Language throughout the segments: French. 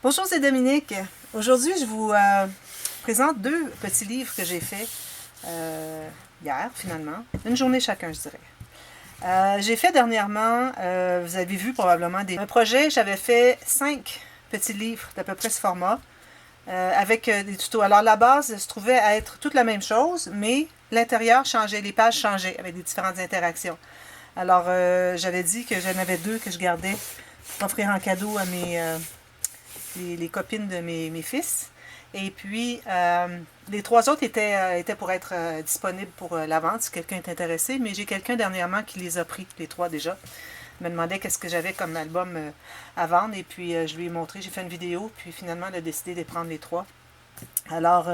Bonjour, c'est Dominique. Aujourd'hui, je vous présente deux petits livres que j'ai faits hier, finalement. Une journée chacun, je dirais. J'ai fait dernièrement, vous avez vu probablement, un projet. J'avais fait 5 petits livres d'à peu près ce format avec des tutos. Alors, la base se trouvait à être toute la même chose, mais l'intérieur changeait, les pages changeaient avec des différentes interactions. Alors, j'avais dit que j'en avais 2 que je gardais pour offrir en cadeau à les copines de mes fils. Et puis, les 3 autres étaient pour être disponibles pour la vente si quelqu'un est intéressé, mais j'ai quelqu'un dernièrement qui les a pris, les 3 déjà. Il me demandait qu'est-ce que j'avais comme album à vendre, et puis je lui ai montré, j'ai fait une vidéo, puis finalement, elle a décidé de prendre les 3. Alors,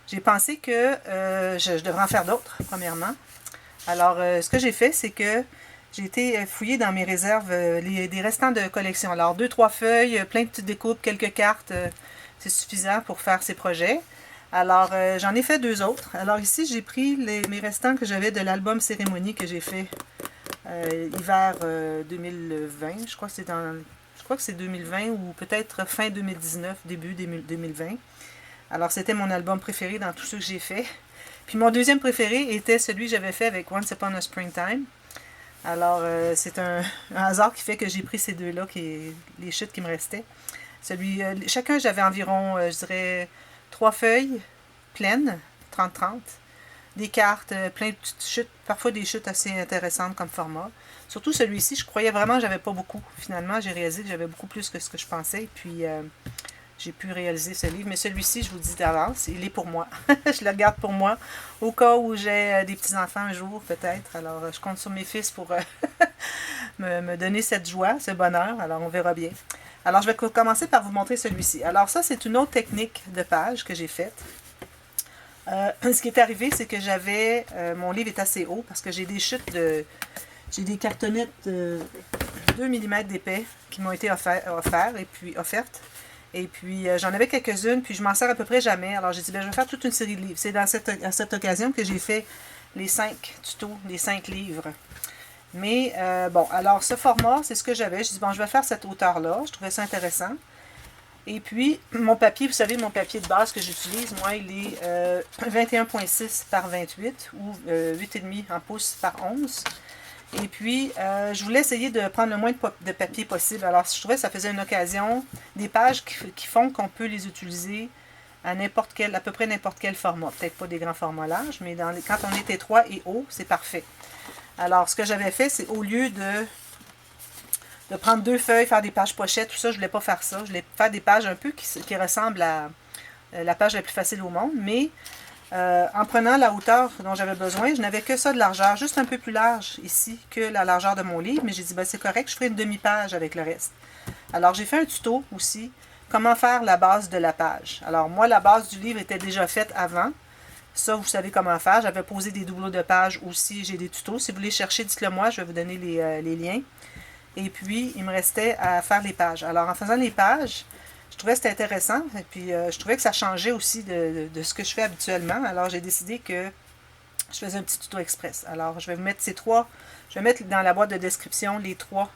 j'ai pensé que je devrais en faire d'autres, premièrement. Alors, ce que j'ai fait, c'est que j'ai été fouiller dans mes réserves des restants de collection. Alors, 2-3 feuilles, plein de petites découpes, quelques cartes, c'est suffisant pour faire ces projets. Alors, j'en ai fait 2 autres. Alors ici, j'ai pris mes restants que j'avais de l'album Cérémonie que j'ai fait hiver 2020. Je crois que c'est 2020 ou peut-être fin 2019, début 2020. Alors, c'était mon album préféré dans tous ceux que j'ai fait. Puis mon deuxième préféré était celui que j'avais fait avec Once Upon a Springtime. Alors, c'est un hasard qui fait que j'ai pris ces deux-là, les chutes qui me restaient. Chacun, j'avais environ, je dirais, 3 feuilles pleines, 30-30. Des cartes, plein de petites chutes, parfois des chutes assez intéressantes comme format. Surtout celui-ci, je croyais vraiment que j'avais pas beaucoup. Finalement, j'ai réalisé que j'avais beaucoup plus que ce que je pensais. Puis, j'ai pu réaliser ce livre. Mais celui-ci, je vous dis d'avance, il est pour moi. Je le garde pour moi. Au cas où j'ai des petits-enfants un jour, peut-être. Alors, je compte sur mes fils pour me donner cette joie, ce bonheur. Alors, on verra bien. Alors, je vais commencer par vous montrer celui-ci. Alors, ça, c'est une autre technique de page que j'ai faite. Ce qui est arrivé, c'est que mon livre est assez haut parce que j'ai des chutes j'ai des cartonnettes de 2 mm d'épais qui m'ont été offertes. Et puis, j'en avais quelques-unes, puis je m'en sers à peu près jamais. Alors, j'ai dit, je vais faire toute une série de livres. C'est à cette occasion que j'ai fait les 5 tutos, les 5 livres. Mais, bon, alors, ce format, c'est ce que j'avais. Je dis, bon, je vais faire cette hauteur-là. Je trouvais ça intéressant. Et puis, mon papier, vous savez, mon papier de base que j'utilise, moi, il est 21,6 par 28 ou 8,5 en pouces par 11. Et puis, je voulais essayer de prendre le moins de papier possible. Alors, je trouvais que ça faisait une occasion, des pages qui font qu'on peut les utiliser à peu près n'importe quel format. Peut-être pas des grands formats larges, mais quand on est étroit et haut, c'est parfait. Alors, ce que j'avais fait, c'est au lieu de prendre 2 feuilles, faire des pages pochettes, tout ça, je voulais pas faire ça. Je voulais faire des pages un peu qui ressemblent à la page la plus facile au monde, mais en prenant la hauteur dont j'avais besoin, je n'avais que ça de largeur, juste un peu plus large ici que la largeur de mon livre, mais j'ai dit, c'est correct, je ferai une demi-page avec le reste. Alors, j'ai fait un tuto aussi, comment faire la base de la page. Alors, moi, la base du livre était déjà faite avant. Ça, vous savez comment faire. J'avais posé des doublures de pages aussi, j'ai des tutos. Si vous voulez chercher, dites-le moi, je vais vous donner les liens. Et puis, il me restait à faire les pages. Alors, en faisant les pages, je trouvais que c'était intéressant. Et puis, je trouvais que ça changeait aussi de ce que je fais habituellement. Alors, j'ai décidé que je faisais un petit tuto express. Alors, je vais vous mettre je vais mettre dans la boîte de description les 3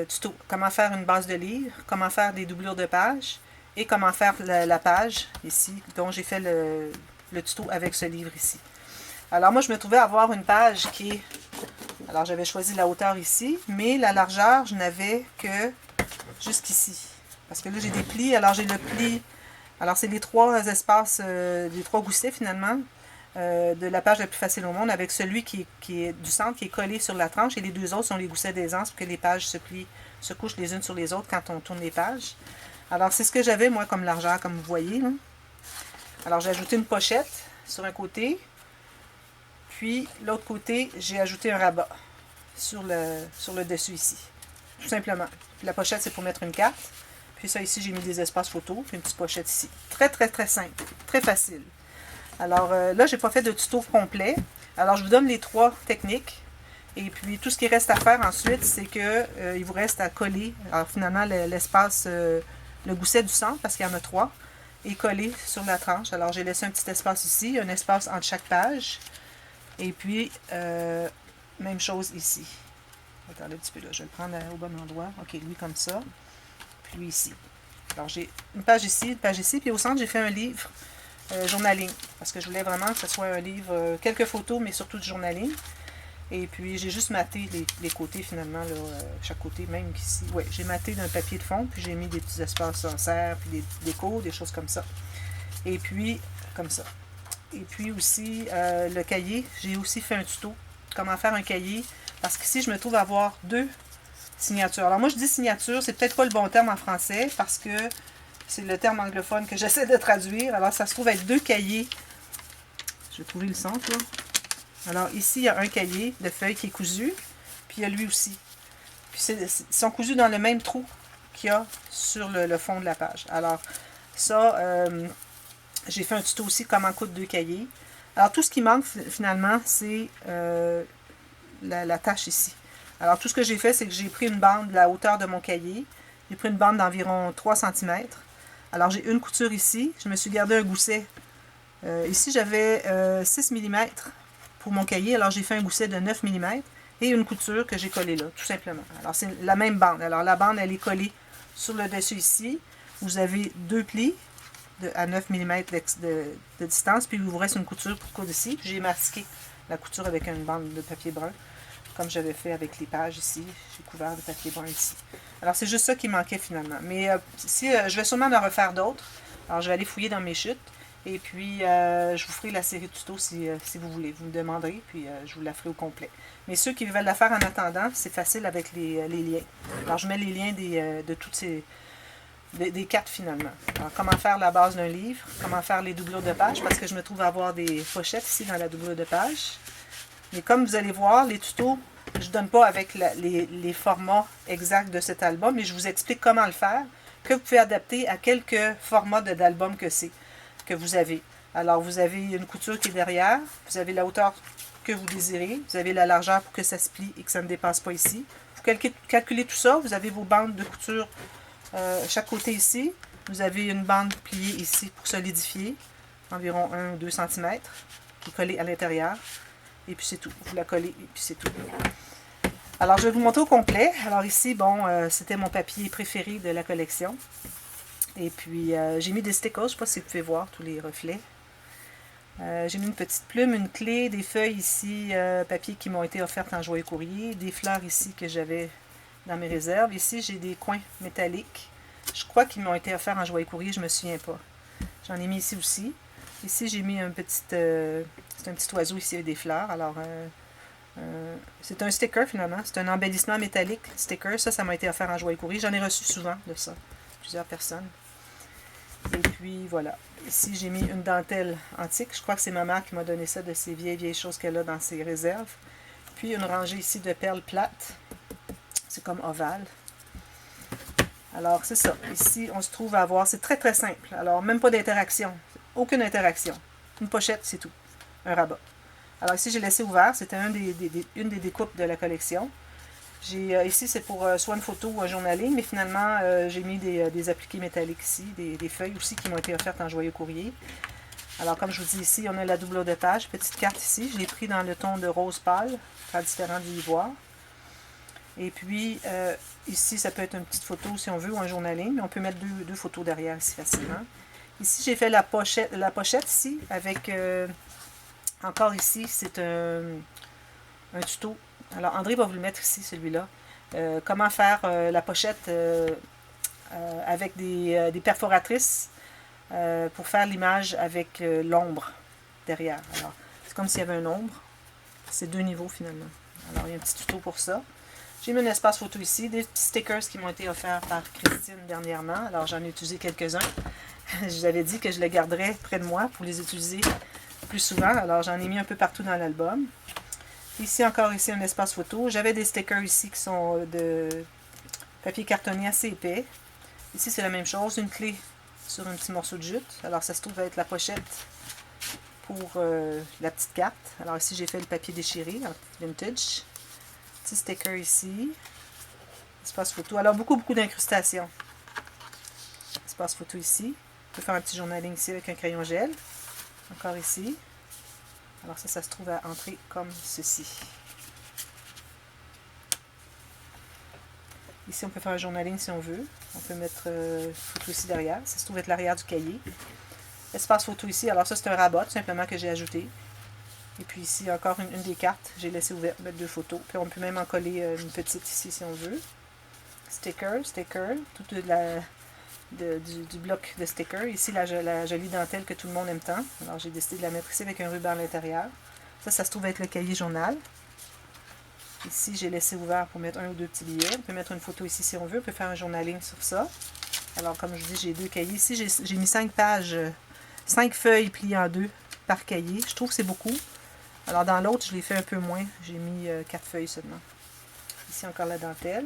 tutos. Comment faire une base de livre, comment faire des doublures de pages et comment faire la page ici, dont j'ai fait le tuto avec ce livre ici. Alors, moi, je me trouvais avoir une page qui est... Alors, j'avais choisi la hauteur ici, mais la largeur, je n'avais que jusqu'ici. Parce que là, j'ai des plis. Alors, j'ai le pli. Alors, c'est les 3 espaces, les 3 goussets, finalement, de la page la plus facile au monde, avec celui qui est du centre, qui est collé sur la tranche, et les 2 autres sont les goussets d'aisance pour que les pages se couchent les unes sur les autres quand on tourne les pages. Alors, c'est ce que j'avais, moi, comme largeur, comme vous voyez, là. Alors, j'ai ajouté une pochette sur un côté. Puis, l'autre côté, j'ai ajouté un rabat sur le dessus ici. Tout simplement. Puis la pochette, c'est pour mettre une carte. Puis ça, ici, j'ai mis des espaces photos. Puis une petite pochette ici. Très, très, très simple. Très facile. Alors là, j'ai pas fait de tuto complet. Alors, je vous donne les 3 techniques. Et puis, tout ce qui reste à faire ensuite, c'est que il vous reste à coller. Alors, finalement, l'espace, le gousset du centre, parce qu'il y en a 3, est collé sur la tranche. Alors, j'ai laissé un petit espace ici, un espace entre chaque page. Et puis, même chose ici. Attendez un petit peu là, je vais le prendre au bon endroit. OK, lui comme ça. puis lui ici. Alors j'ai une page ici, puis au centre j'ai fait un livre journaling, parce que je voulais vraiment que ce soit un livre, quelques photos, mais surtout du journaling. Et puis j'ai juste maté les côtés finalement, là, chaque côté, même qu'ici. Ouais, j'ai maté d'un papier de fond, puis j'ai mis des petits espaces en serre, puis des décos, des choses comme ça. Et puis, comme ça. Et puis aussi, le cahier, j'ai aussi fait un tuto, comment faire un cahier, parce qu'ici je me trouve à avoir deux signature. Alors moi je dis signature, c'est peut-être pas le bon terme en français parce que c'est le terme anglophone que j'essaie de traduire. Alors ça se trouve être deux cahiers. Je vais trouver le centre là. Alors ici il y a un cahier de feuilles qui est cousu, puis il y a lui aussi. Puis ils sont cousus dans le même trou qu'il y a sur le fond de la page. Alors ça, j'ai fait un tuto aussi comment coudre deux cahiers. Alors tout ce qui manque finalement c'est la tâche ici. Alors, tout ce que j'ai fait, c'est que j'ai pris une bande de la hauteur de mon cahier. J'ai pris une bande d'environ 3 cm. Alors, j'ai une couture ici. Je me suis gardé un gousset. Ici, j'avais 6 mm pour mon cahier. Alors, j'ai fait un gousset de 9 mm et une couture que j'ai collée là, tout simplement. Alors, c'est la même bande. Alors, la bande, elle est collée sur le dessus ici. Vous avez deux plis à 9 mm de distance. Puis, il vous reste une couture pour coudre ici. J'ai masqué la couture avec une bande de papier brun, comme j'avais fait avec les pages ici. J'ai couvert de papier brun ici. Alors, c'est juste ça qui manquait finalement. Mais je vais sûrement en refaire d'autres. Alors, je vais aller fouiller dans mes chutes. Et puis, je vous ferai la série de tutos si vous voulez. Vous me demanderez, puis je vous la ferai au complet. Mais ceux qui veulent la faire en attendant, c'est facile avec les liens. Alors, je mets les liens de toutes ces... des cartes finalement. Alors, comment faire la base d'un livre, comment faire les doublures de page, parce que je me trouve à avoir des pochettes ici dans la doublure de page. Mais comme vous allez voir, les tutos, je ne donne pas avec les formats exacts de cet album, mais je vous explique comment le faire, que vous pouvez adapter à quelques formats d'album que vous avez. Alors, vous avez une couture qui est derrière, vous avez la hauteur que vous désirez, vous avez la largeur pour que ça se plie et que ça ne dépasse pas ici. Vous calculez tout ça, vous avez vos bandes de couture chaque côté ici. Vous avez une bande pliée ici pour solidifier, environ 1 ou 2 cm, qui est collée à l'intérieur. Et puis c'est tout. Vous la collez et puis c'est tout. Alors je vais vous montrer au complet. Alors ici, bon, c'était mon papier préféré de la collection. Et puis j'ai mis des stickers, je ne sais pas si vous pouvez voir tous les reflets. J'ai mis une petite plume, une clé, des feuilles ici, papier qui m'ont été offertes en joyeux courrier, des fleurs ici que j'avais dans mes réserves. Ici, j'ai des coins métalliques. Je crois qu'ils m'ont été offerts en joyeux courrier, je ne me souviens pas. J'en ai mis ici aussi. Ici, j'ai mis un petit... c'est un petit oiseau ici avec des fleurs. Alors, c'est un sticker finalement. C'est un embellissement métallique sticker. Ça m'a été offert en joyeux courrier. J'en ai reçu souvent de ça. Plusieurs personnes. Et puis, voilà. Ici, j'ai mis une dentelle antique. Je crois que c'est ma mère qui m'a donné ça de ces vieilles choses qu'elle a dans ses réserves. Puis, une rangée ici de perles plates. C'est comme ovale. Alors, c'est ça. Ici, on se trouve à avoir... C'est très, très simple. Alors, même pas d'interaction. Aucune interaction. Une pochette, c'est tout. Un rabat. Alors, ici, j'ai laissé ouvert. C'était une des découpes de la collection. Ici, c'est pour soit une photo ou un journaling, mais finalement, j'ai mis des appliqués métalliques ici, des feuilles aussi qui m'ont été offertes en joyeux courrier. Alors, comme je vous dis ici, on a la doublure de page. Petite carte ici. Je l'ai pris dans le ton de rose pâle, très différent du ivoire. Et puis, ici, ça peut être une petite photo si on veut, ou un journaling, mais on peut mettre deux photos derrière ici facilement. Ici, j'ai fait la pochette ici, avec, encore ici, c'est un tuto. Alors, André va vous le mettre ici, celui-là. Comment faire la pochette avec des perforatrices pour faire l'image avec l'ombre derrière. Alors, c'est comme s'il y avait une ombre. C'est 2 niveaux finalement. Alors, il y a un petit tuto pour ça. J'ai mis un espace photo ici, des petits stickers qui m'ont été offerts par Christine dernièrement. Alors, j'en ai utilisé quelques-uns. Je vous avais dit que je les garderais près de moi pour les utiliser plus souvent. Alors, j'en ai mis un peu partout dans l'album. Ici, encore ici, un espace photo. J'avais des stickers ici qui sont de papier cartonné assez épais. Ici, c'est la même chose. Une clé sur un petit morceau de jute. Alors, ça se trouve être la pochette pour la petite carte. Alors, ici, j'ai fait le papier déchiré en vintage. Petit sticker ici. Espace photo. Alors, beaucoup d'incrustations. Espace photo ici. On peut faire un petit journaling ici avec un crayon gel. Encore ici. Alors ça se trouve à entrer comme ceci. Ici, on peut faire un journaling si on veut. On peut mettre photo ici derrière. Ça se trouve être l'arrière du cahier. Espace photo ici. Alors ça, c'est un rabat, tout simplement, que j'ai ajouté. Et puis ici, encore une des cartes. J'ai laissé ouverte, mettre 2 photos. Puis on peut même en coller une petite ici si on veut. Sticker, tout du bloc de sticker. Ici, la jolie dentelle que tout le monde aime tant. Alors j'ai décidé de la mettre ici avec un ruban à l'intérieur. Ça se trouve être le cahier journal. Ici, j'ai laissé ouvert pour mettre 1 ou 2 petits billets. On peut mettre une photo ici si on veut. On peut faire un journaling sur ça. Alors, comme je dis, j'ai 2 cahiers. Ici, j'ai mis 5 pages, 5 feuilles pliées en 2 par cahier. Je trouve que c'est beaucoup. Alors, dans l'autre, je l'ai fait un peu moins. J'ai mis 4 feuilles seulement. Ici, encore la dentelle.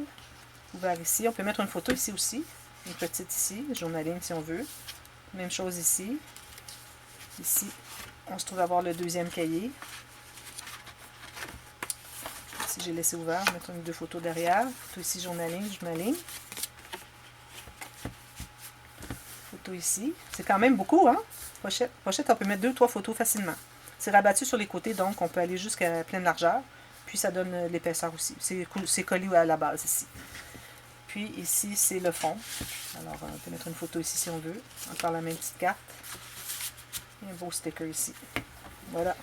Ouvert ici. On peut mettre une photo ici aussi. Une petite ici. Journaling si on veut. Même chose ici. Ici, on se trouve avoir le 2e cahier. Ici, j'ai laissé ouvert. Mettre 2 photos derrière. Photo ici, journaling. Photo ici. C'est quand même beaucoup, hein? Pochette, on peut mettre 2 ou 3 photos facilement. C'est rabattu sur les côtés, donc on peut aller jusqu'à pleine largeur. Puis ça donne l'épaisseur aussi. C'est collé à la base ici. Puis ici, c'est le fond. Alors, on peut mettre une photo ici si on veut. Encore la même petite carte. Et un beau sticker ici. Voilà.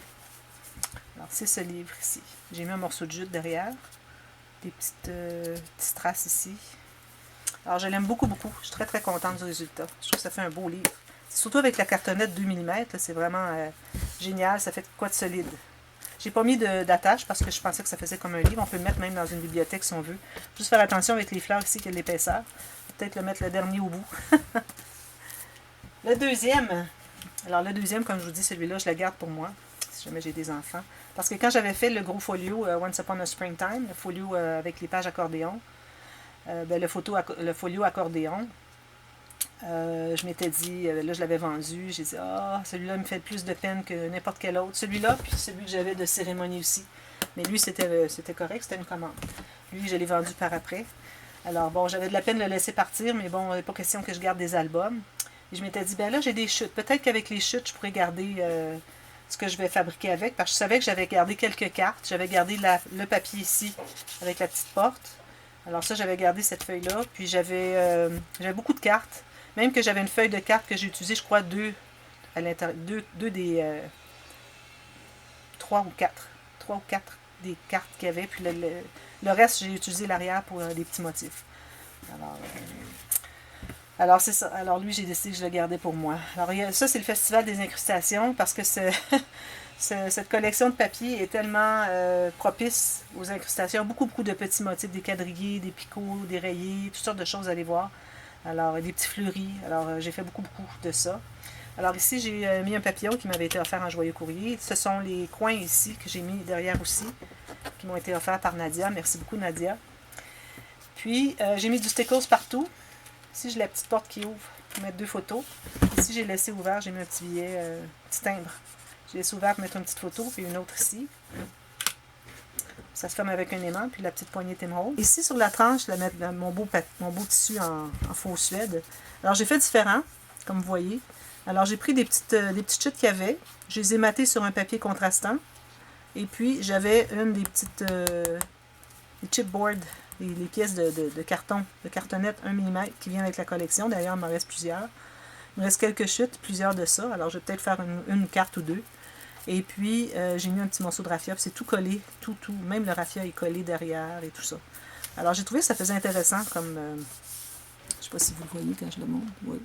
Alors, c'est ce livre ici. J'ai mis un morceau de jute derrière. Des petites traces ici. Alors, je l'aime beaucoup, beaucoup. Je suis très, très contente du résultat. Je trouve que ça fait un beau livre. Surtout avec la cartonnette 2 mm, c'est vraiment génial. Ça fait quoi de solide. J'ai pas mis d'attache parce que je pensais que ça faisait comme un livre. On peut le mettre même dans une bibliothèque si on veut. Juste faire attention avec les fleurs ici qu'il y a de l'épaisseur. Peut-être le mettre le dernier au bout. Le deuxième. Alors, le deuxième, comme je vous dis, celui-là, je le garde pour moi. Si jamais j'ai des enfants. Parce que quand j'avais fait le gros folio Once Upon a Springtime, le folio avec les pages accordéon, le folio accordéon, je m'étais dit, là je l'avais vendu, j'ai dit, celui-là me fait plus de peine que n'importe quel autre. Celui-là, puis celui que j'avais de cérémonie aussi. Mais lui, c'était correct, c'était une commande. Lui, je l'ai vendu par après. Alors bon, j'avais de la peine de le laisser partir, mais bon, il n'est pas question que je garde des albums. Et je m'étais dit, ben là, j'ai des chutes. Peut-être qu'avec les chutes, je pourrais garder ce que je vais fabriquer avec, parce que je savais que j'avais gardé quelques cartes. J'avais gardé le papier ici, avec la petite porte. Alors ça, j'avais gardé cette feuille-là. Puis j'avais beaucoup de cartes. Même que j'avais une feuille de cartes que j'ai utilisée, je crois, 2 à l'intérieur. 2 des 3 ou 4. 3 ou 4 des cartes qu'il y avait. Puis le reste, j'ai utilisé l'arrière pour des petits motifs. Alors c'est ça. Alors lui, j'ai décidé que je le gardais pour moi. Alors ça, c'est le Festival des incrustations parce que cette collection de papier est tellement propice aux incrustations. Beaucoup, beaucoup de petits motifs, des quadrillés, des picots, des rayés, toutes sortes de choses à aller voir. Alors, des petits fleuris. Alors, j'ai fait beaucoup, beaucoup de ça. Alors, ici, j'ai mis un papillon qui m'avait été offert en joyeux courrier. Ce sont les coins ici que j'ai mis derrière aussi, qui m'ont été offerts par Nadia. Merci beaucoup, Nadia. Puis, j'ai mis du stickers partout. Ici, j'ai la petite porte qui ouvre pour mettre 2 photos. Ici, j'ai laissé ouvert. J'ai mis un petit billet, petit timbre. J'ai laissé ouvert pour mettre une petite photo, puis une autre ici. Ça se ferme avec un aimant, puis la petite poignée Timrose. Ici, sur la tranche, je vais mettre mon beau tissu en faux suède. Alors, j'ai fait différent, comme vous voyez. Alors, j'ai pris des petites chutes qu'il y avait. Je les ai matées sur un papier contrastant. Et puis, j'avais une des petites chipboard, les pièces de carton, de cartonnette 1 mm qui vient avec la collection. D'ailleurs, il m'en reste plusieurs. Il me reste quelques chutes, plusieurs de ça. Alors, je vais peut-être faire une carte ou 2. Et puis, j'ai mis un petit morceau de raffia, puis c'est tout collé, tout, même le raffia est collé derrière et tout ça. Alors, j'ai trouvé que ça faisait intéressant comme, je ne sais pas si vous le voyez quand je le montre, oui.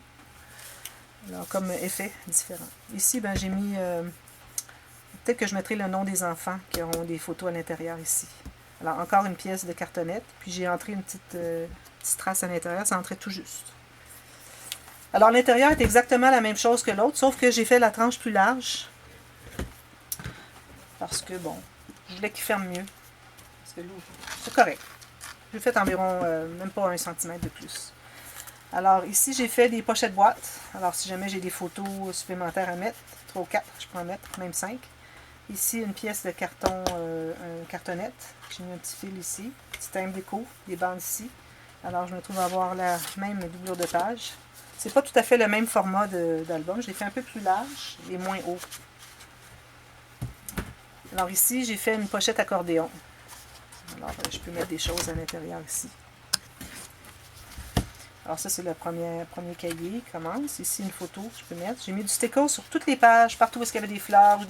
Alors, comme effet différent. Ici, ben, j'ai mis, peut-être que je mettrai le nom des enfants qui auront des photos à l'intérieur ici. Alors, encore une pièce de cartonnette, puis j'ai entré une petite trace à l'intérieur, ça entrait tout juste. Alors, l'intérieur est exactement la même chose que l'autre, sauf que j'ai fait la tranche plus large. Parce que, bon, je voulais qu'il ferme mieux. Parce que c'est correct. J'ai fait environ, même pas 1 cm de plus. Alors, ici, j'ai fait des pochettes boîtes. Alors, si jamais j'ai des photos supplémentaires à mettre, 3 ou 4, je peux en mettre, même 5. Ici, une pièce de carton, cartonnette. J'ai mis un petit fil ici. Petit thème déco, des bandes ici. Alors, je me trouve à avoir la même doublure de page. C'est pas tout à fait le même format d'album. Je l'ai fait un peu plus large et moins haut. Alors ici, j'ai fait une pochette accordéon. Alors, je peux mettre des choses à l'intérieur ici. Alors ça, c'est le premier cahier qui commence. Ici, une photo que je peux mettre. J'ai mis du sticker sur toutes les pages, partout où il y avait des fleurs,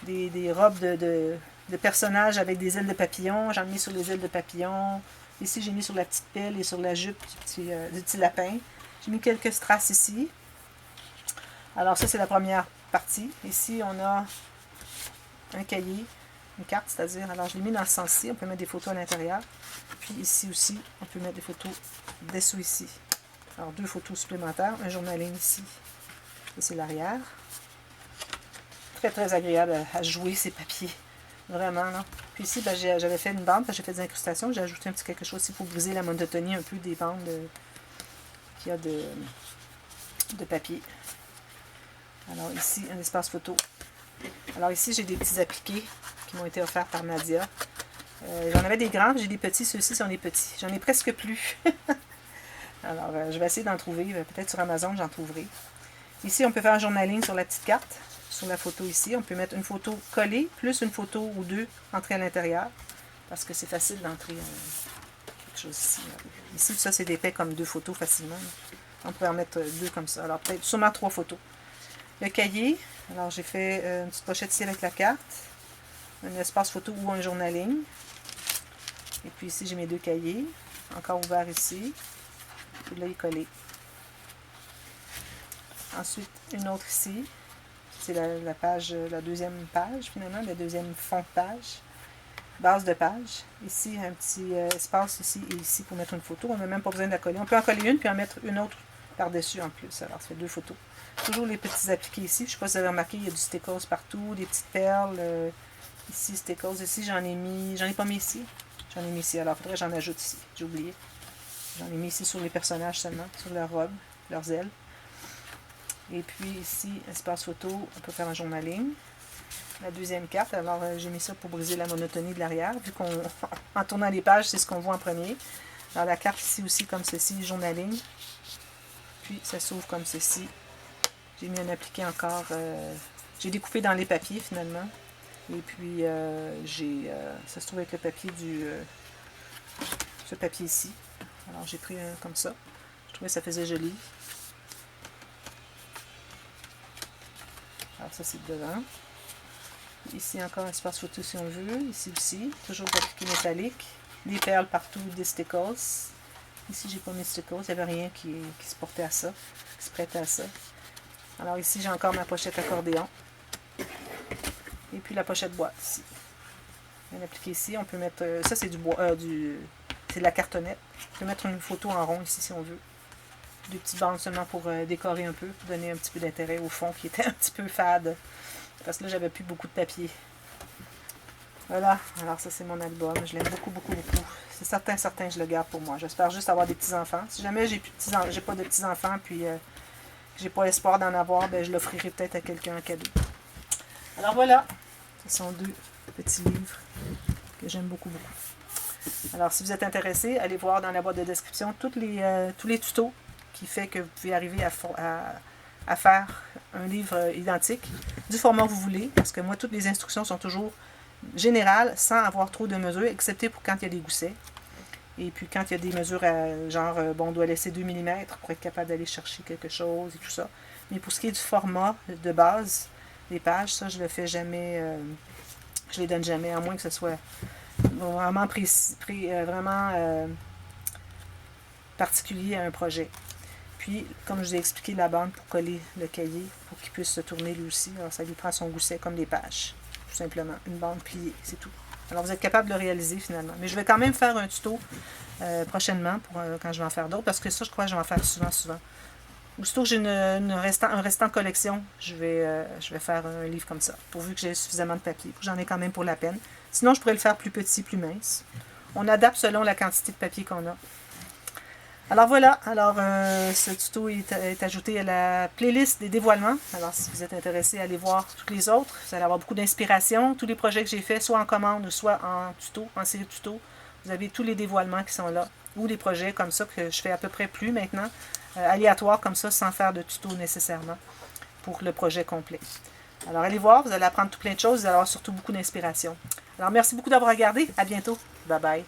des robes de personnages avec des ailes de papillon. J'en ai mis sur les ailes de papillon. Ici, j'ai mis sur la petite pelle et sur la jupe du petit lapin. J'ai mis quelques strass ici. Alors ça, c'est la première partie. Ici, on a un cahier, une carte, c'est-à-dire, alors je l'ai mis dans ce sens-ci, on peut mettre des photos à l'intérieur. Puis ici aussi, on peut mettre des photos dessous ici. Alors, 2 photos supplémentaires, un journaling ici. Ça, c'est l'arrière. Très, très agréable à jouer, ces papiers. Vraiment, là. Puis ici, ben, j'avais fait une bande, j'ai fait des incrustations. J'ai ajouté un petit quelque chose ici pour briser la monotonie un peu des bandes qu'il y a de papier. Alors ici, un espace photo. Alors ici, j'ai des petits appliqués qui m'ont été offerts par Nadia. J'en avais des grands, j'ai des petits. Ceux-ci sont des petits. J'en ai presque plus. Alors, je vais essayer d'en trouver. Peut-être sur Amazon, j'en trouverai. Ici, on peut faire un journaling sur la petite carte. Sur la photo ici, on peut mettre une photo collée, plus une photo ou 2 entrées à l'intérieur. Parce que c'est facile d'entrer quelque chose ici. Ici, ça, c'est épais comme 2 photos facilement. On peut en mettre 2 comme ça. Alors, peut-être sûrement 3 photos. Le cahier, alors j'ai fait une petite pochette ici avec la carte, un espace photo ou un journaling. Et puis ici, j'ai mes 2 cahiers, encore ouverts ici. Et là, il est collé. Ensuite, une autre ici. C'est la page, la deuxième page finalement, le deuxième fond de page. Base de page. Ici, un petit espace ici et ici pour mettre une photo. On n'a même pas besoin de la coller. On peut en coller une puis en mettre une autre par-dessus en plus. Alors, ça fait 2 photos. Toujours les petits appliqués ici. Je ne sais pas si vous avez remarqué, il y a du stickers partout, des petites perles. Ici, stickers. Ici, j'en ai pas mis ici. J'en ai mis ici. Alors, il faudrait que j'en ajoute ici. J'ai oublié. J'en ai mis ici sur les personnages seulement, sur leur robe, leurs ailes. Et puis ici, espace photo, on peut faire un journaling. La deuxième carte, alors j'ai mis ça pour briser la monotonie de l'arrière, vu qu'en tournant les pages, c'est ce qu'on voit en premier. Alors la carte ici aussi, comme ceci, journaling. Puis ça s'ouvre comme ceci. J'ai mis un appliqué encore, j'ai découpé dans les papiers finalement. Et puis ça se trouve avec le papier ce papier ici. Alors j'ai pris un comme ça. Je trouvais que ça faisait joli. Alors ça c'est devant. Ici encore un espace photo si on veut. Ici aussi, toujours appliqué métallique. Des perles partout, des stickers. Ici j'ai pas mis de stickers, il n'y avait rien qui se portait à ça, qui se prêtait à ça. Alors ici j'ai encore ma pochette accordéon. Et puis la pochette boîte ici. Bien appliqué ici, on peut mettre, ça c'est du bois, c'est de la cartonnette. On peut mettre une photo en rond ici si on veut. Des petites bandes seulement pour décorer un peu, pour donner un petit peu d'intérêt au fond qui était un petit peu fade. Parce que là, j'avais plus beaucoup de papier. Voilà, alors ça c'est mon album. Je l'aime beaucoup, beaucoup, beaucoup. C'est certain, je le garde pour moi. J'espère juste avoir des petits-enfants. Si jamais j'ai pas de petits-enfants, puis j'ai pas espoir d'en avoir, ben, je l'offrirai peut-être à quelqu'un en cadeau. Alors voilà, ce sont 2 petits livres que j'aime beaucoup, beaucoup. Alors si vous êtes intéressé, allez voir dans la boîte de description tous les tutos qui fait que vous pouvez arriver à faire un livre identique du format que vous voulez, parce que moi, toutes les instructions sont toujours générales, sans avoir trop de mesures, excepté pour quand il y a des goussets. Et puis quand il y a des mesures, genre, bon, on doit laisser 2 mm pour être capable d'aller chercher quelque chose et tout ça. Mais pour ce qui est du format de base, des pages, ça, je le fais jamais, je les donne jamais, à moins que ce soit vraiment vraiment particulier à un projet. Puis, comme je vous ai expliqué, la bande pour coller le cahier, pour qu'il puisse se tourner lui aussi. Alors, ça lui prend son gousset comme des pages, tout simplement. Une bande pliée, c'est tout. Alors, vous êtes capable de le réaliser finalement. Mais je vais quand même faire un tuto prochainement, pour quand je vais en faire d'autres, parce que ça, je crois que je vais en faire souvent. Aussitôt que j'ai un restant collection, je vais faire un livre comme ça, pourvu que j'ai suffisamment de papier. J'en ai quand même pour la peine. Sinon, je pourrais le faire plus petit, plus mince. On adapte selon la quantité de papier qu'on a. Alors voilà, alors ce tuto est ajouté à la playlist des dévoilements. Alors si vous êtes intéressé, allez voir tous les autres. Vous allez avoir beaucoup d'inspiration. Tous les projets que j'ai faits, soit en commande ou soit en tuto, en série tuto, vous avez tous les dévoilements qui sont là. Ou des projets comme ça que je fais à peu près plus maintenant, aléatoires comme ça, sans faire de tuto nécessairement pour le projet complet. Alors allez voir, vous allez apprendre tout plein de choses, vous allez avoir surtout beaucoup d'inspiration. Alors merci beaucoup d'avoir regardé, à bientôt, bye bye.